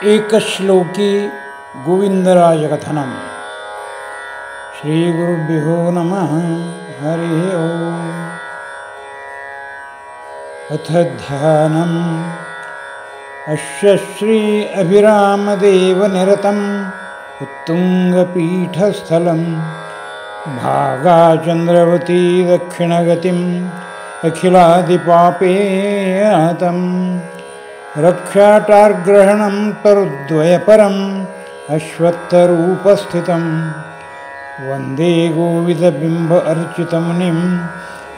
एकश्लोकी गोविंदराजकथनम्। श्रीगुरुभ्यो नमः। हरिः ओम्। अथ ध्यानम्। अस्य श्री अभिरामदेवनिरतम् उत्तुङ्गपीठस्थलं भागाचन्द्रवती दक्षिणगतिम् अखिलादिपापेयतम् रक्षाटार्ग्रहणं तरुद्वयपरम् अश्वत्थरूपस्थितं वन्दे गोविदबिम्ब अर्चितमुनिं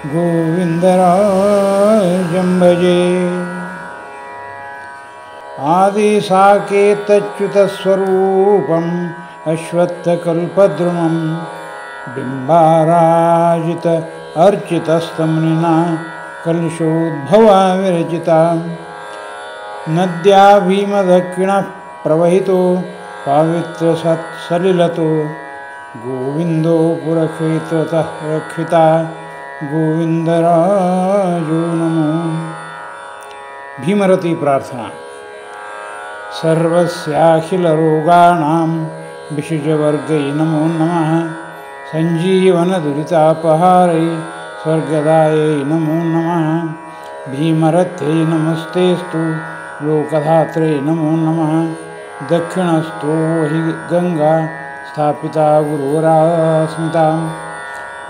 गोविन्दराजं भजे। आदिसाकेतच्युतस्वरूपम् अश्वत्थकल्पद्रुमं बिम्बाराजित अर्चितस्तमुनिना कलशोद्भवा विरचिता। नद्या भीमदक्षिणः प्रवहितो पावित्रसत्सलिलतो गोविन्दो पुरक्षेत्रतः रक्षिता गोविन्दराजो नमो। भीमरती प्रार्थना। सर्वस्याखिलरोगाणां विशुजवर्गै नमो नमः। सञ्जीवनदुरितापहारै स्वर्गदायै नमो नमः। भीमरथ्यै नमस्तेस्तु लोकधात्रे नमो नमः। दक्षिणस्थो हि गंगा स्थापिता गुरुवरास्मिता।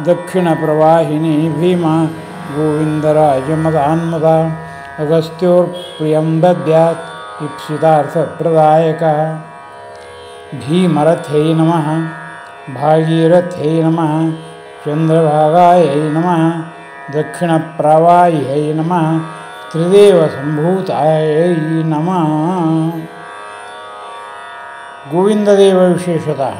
दक्षिणप्रवाहिनी भीमा गोविन्दराजमदान्मदा। अगस्त्योर्प्रियं दद्यात् इप्सितार्थप्रदायकः। भीमरथ्यै नमः। भागीरथ्यै नमः। चन्द्रभागायै नमः। दक्षिणप्रवाह्यै नमः। त्रिदेवसम्भूतायै नमः। गोविंददेव विशेषतः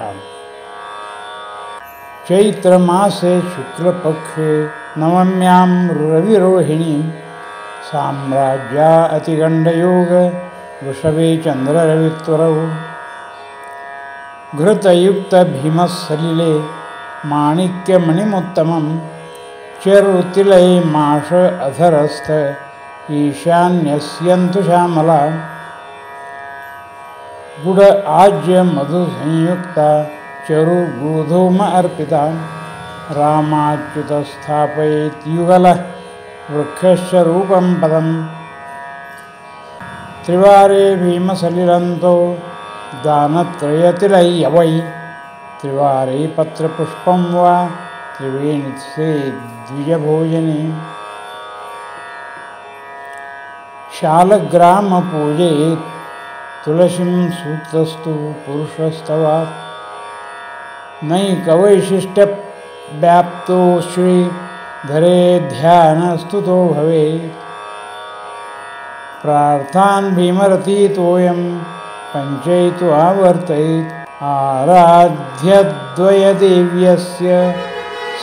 चैत्रमासे शुक्लपक्षे नवम्यां रविरोहिणी साम्राज्या अतिगण्डयोग वृषभे चन्द्ररवित्वरौ घृतयुक्तभीमस्सलिले माणिक्यमणिमुत्तमं चरुतिलये माष अधरस्थ ईशान्यस्यन्तु श्यामला। गुड आज्य मधुसंयुक्ता चरुर्गोधूम अर्पिता। रामाच्युतस्थापयेद्युगलः वृक्षस्य रूपं पदं त्रिवारे भीमसलिलन्तो दानत्रयतिलय्यवै। त्रिवारे पत्रपुष्पं वा त्रिवेणीसे द्विजभोजने। शालग्रामपूजयेत् तुलसीं सूक्तस्तु पुरुषस्तवात्। नैकवैशिष्ट्यव्याप्तो श्रीधरे ध्यानस्तुतो भवेत्। प्रार्थान् भीमरतीतोऽयं पञ्चैतु आवर्तयेत्। आराध्यद्वयदेव्यस्य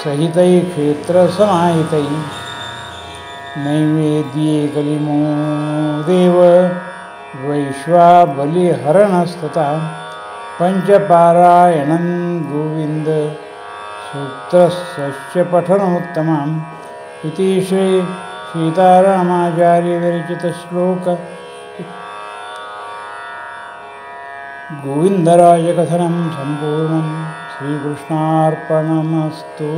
सहितै क्षेत्रसमाहितै। नैवेद्ये कलिमो देव वैश्वाबलिहरणस्तथा। पञ्चपारायणं गोविन्द सूत्रस्य पठनोत्तमम्। इति श्री सीतारामाचार्यविरचितश्लोक गोविन्दराजकथनं सम्पूर्णं। श्रीकृष्णार्पणमस्तु।